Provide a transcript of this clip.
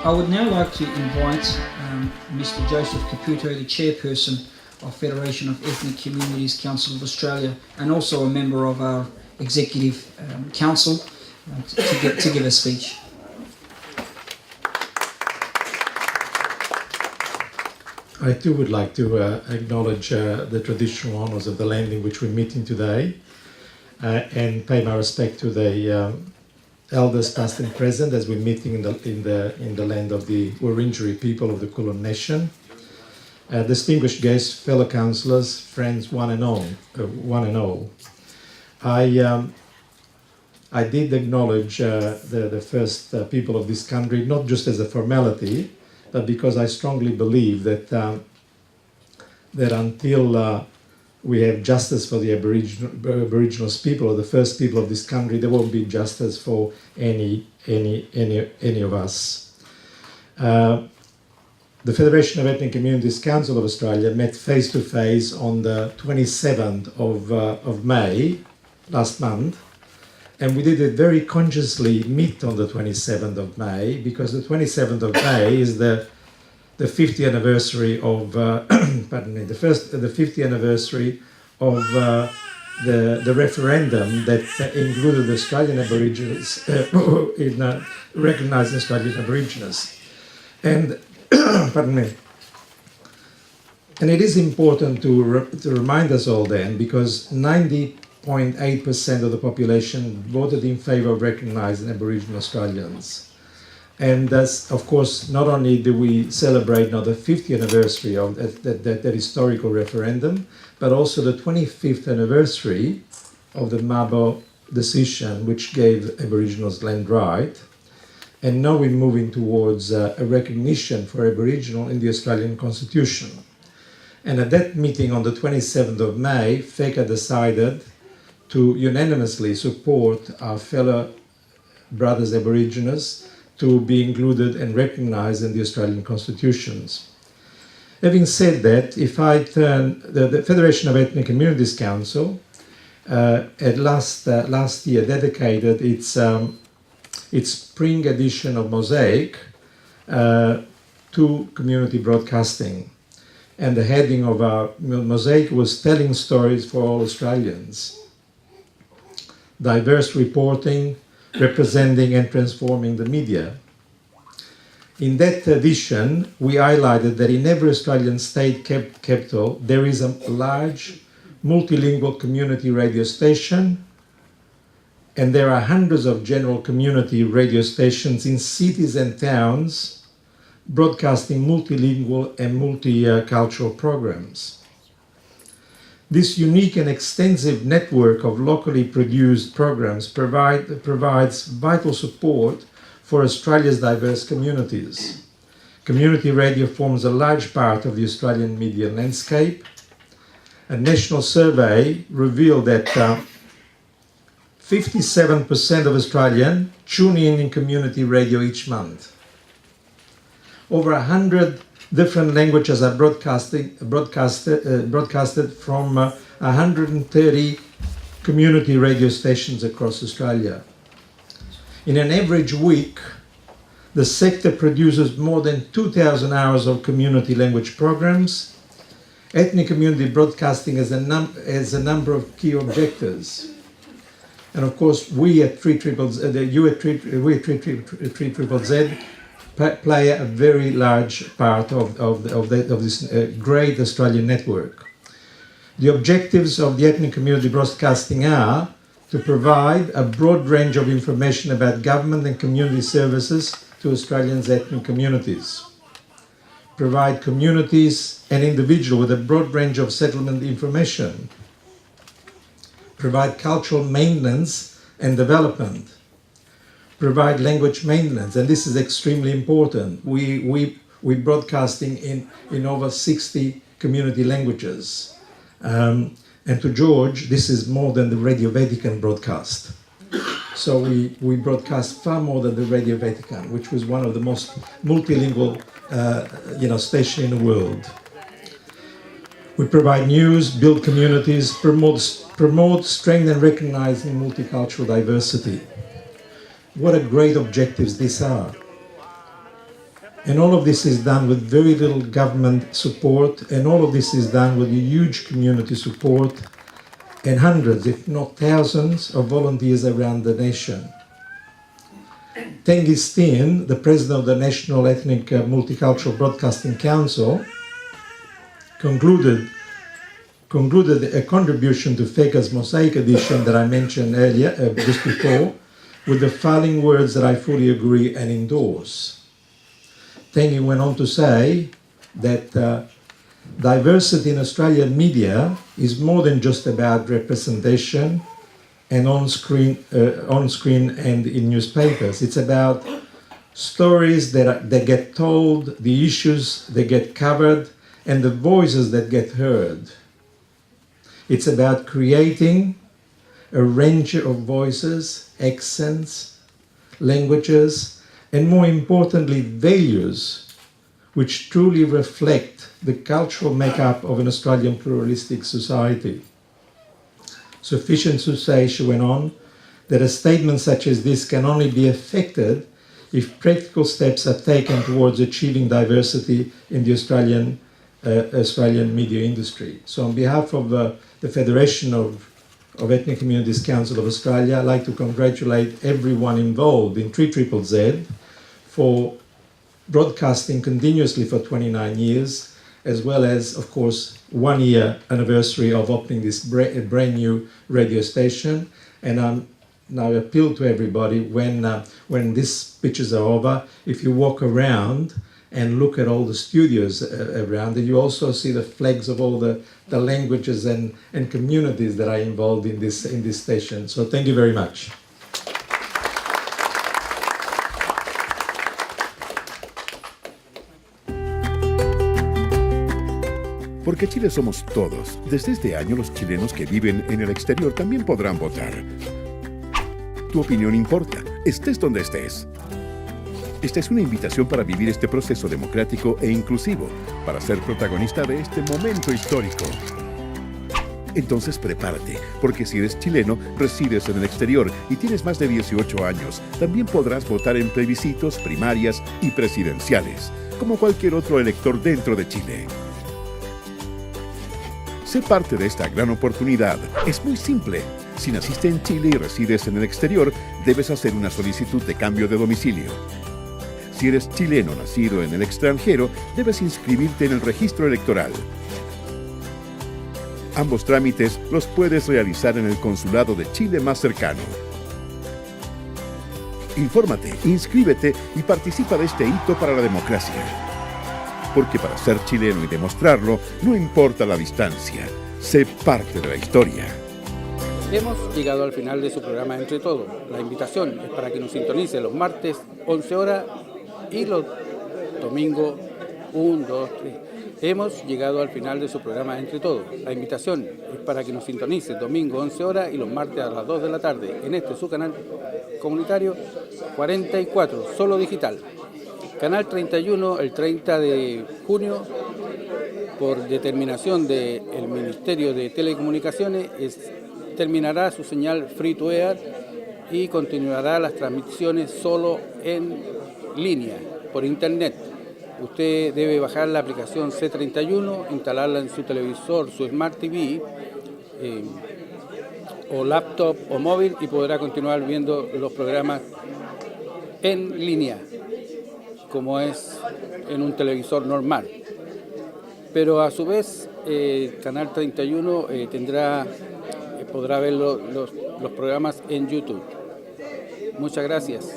I would now like to invite Mr. Joseph Caputo, the chairperson of Federation of Ethnic Communities Council of Australia, and also a member of our executive council, to give a speech. I too would like to acknowledge the traditional honours of the land in which we're meeting today, and pay my respect to the elders past and present as we're meeting in the land of the Wurundjeri people of the Kulin Nation. Distinguished guests, fellow councillors, friends, one and all. I did acknowledge the first people of this country, not just as a formality, but because I strongly believe that until we have justice for the Aboriginal people, or the first people of this country, there won't be justice for any of us. The Federation of Ethnic Communities Council of Australia met face to face on the 27th of May last month, and we did it very consciously meet on the 27th of May because the 27th of May is the 50th anniversary of the 50th anniversary of the referendum that included Australian Aborigines in recognising Australian Aborigines, and and it is important to remind us all then, because 90.8% of the population voted in favour of recognising Aboriginal Australians. And thus, of course, not only do we celebrate now the 50th anniversary of that historical referendum, but also the 25th anniversary of the Mabo decision, which gave Aboriginals land right. And now we're moving towards a recognition for Aboriginal in the Australian Constitution. And at that meeting on the 27th of May, FECA decided to unanimously support our fellow brothers Aborigines to be included and recognised in the Australian constitutions. Having said that, if I turn, the Federation of Ethnic Communities Council at last year dedicated its spring edition of Mosaic to community broadcasting. And the heading of our Mosaic was Telling Stories for All Australians. Diverse reporting, representing and transforming the media. In that edition, we highlighted that in every Australian state capital, there is a large multilingual community radio station, and there are hundreds of general community radio stations in cities and towns broadcasting multilingual and multicultural programs. This unique and extensive network of locally produced programs provides vital support for Australia's diverse communities. Community radio forms a large part of the Australian media landscape. A national survey revealed that 57% of Australians tune in community radio each month. Over 100 different languages are broadcasted from 130 community radio stations across Australia. In an average week, the sector produces more than 2,000 hours of community language programs. Ethnic community broadcasting has a number of key objectives. And of course, we at 3ZZZ play a very large part of this great Australian network. The objectives of the ethnic community broadcasting are to provide a broad range of information about government and community services to Australians' ethnic communities, provide communities and individuals with a broad range of settlement information, provide cultural maintenance and development, provide language maintenance, and this is extremely important. We're broadcasting in over 60 community languages. And to George, this is more than the Radio Vatican broadcast. So we broadcast far more than the Radio Vatican, which was one of the most multilingual stations in the world. We provide news, build communities, promote, strengthen and recognize multicultural diversity. What a great objectives these are. And all of this is done with very little government support, and all of this is done with huge community support and hundreds, if not thousands, of volunteers around the nation. Tengiz Steen, the president of the National Ethnic Multicultural Broadcasting Council, concluded a contribution to FECA's Mosaic edition that I mentioned earlier, just before, with the following words that I fully agree and endorse. Tengi went on to say that diversity in Australian media is more than just about representation and on-screen and in newspapers. It's about stories that get told, the issues that get covered, and the voices that get heard. It's about creating a range of voices, accents, languages, and more importantly, values, which truly reflect the cultural makeup of an Australian pluralistic society. Sufficient to say, she went on, that a statement such as this can only be effected if practical steps are taken towards achieving diversity in the Australian media industry. So on behalf of the Federation of Ethnic Communities Council of Australia, I'd like to congratulate everyone involved in ZZZ for broadcasting continuously for 29 years, as well as, of course, 1 year anniversary of opening this brand new radio station. And now appeal to everybody, when these pictures are over, if you walk around and look at all the studios around, and you also see the flags of all the languages and communities that are involved in this station. So thank you very much. Porque Chile somos todos. Desde este año, los chilenos que viven en el exterior también podrán votar. Tu opinión importa, estés donde estés. Esta es una invitación para vivir este proceso democrático e inclusivo, para ser protagonista de este momento histórico. Entonces prepárate, porque si eres chileno, resides en el exterior y tienes más de 18 años, también podrás votar en plebiscitos, primarias y presidenciales, como cualquier otro elector dentro de Chile. Sé parte de esta gran oportunidad. Es muy simple. Si naciste en Chile y resides en el exterior, debes hacer una solicitud de cambio de domicilio. Si eres chileno nacido en el extranjero, debes inscribirte en el registro electoral. Ambos trámites los puedes realizar en el consulado de Chile más cercano. Infórmate, inscríbete y participa de este hito para la democracia. Porque para ser chileno y demostrarlo, no importa la distancia, sé parte de la historia. Hemos llegado al final de su programa Entre Todos. La invitación es para que nos sintonice los martes 11 horas y los domingos 1, 2, 3. Hemos llegado al final de su programa Entre Todos. La invitación es para que nos sintonice domingo 11 horas y los martes a las 2 de la tarde en su canal comunitario 44, solo digital. Canal 31, el 30 de junio, por determinación del Ministerio de Telecomunicaciones, terminará su señal free to air y continuará las transmisiones solo en línea, por internet. Usted debe bajar la aplicación C31, instalarla en su televisor, su Smart TV, o laptop o móvil, y podrá continuar viendo los programas en línea, como es en un televisor normal. Pero a su vez, Canal 31 podrá ver los programas en YouTube. Muchas gracias.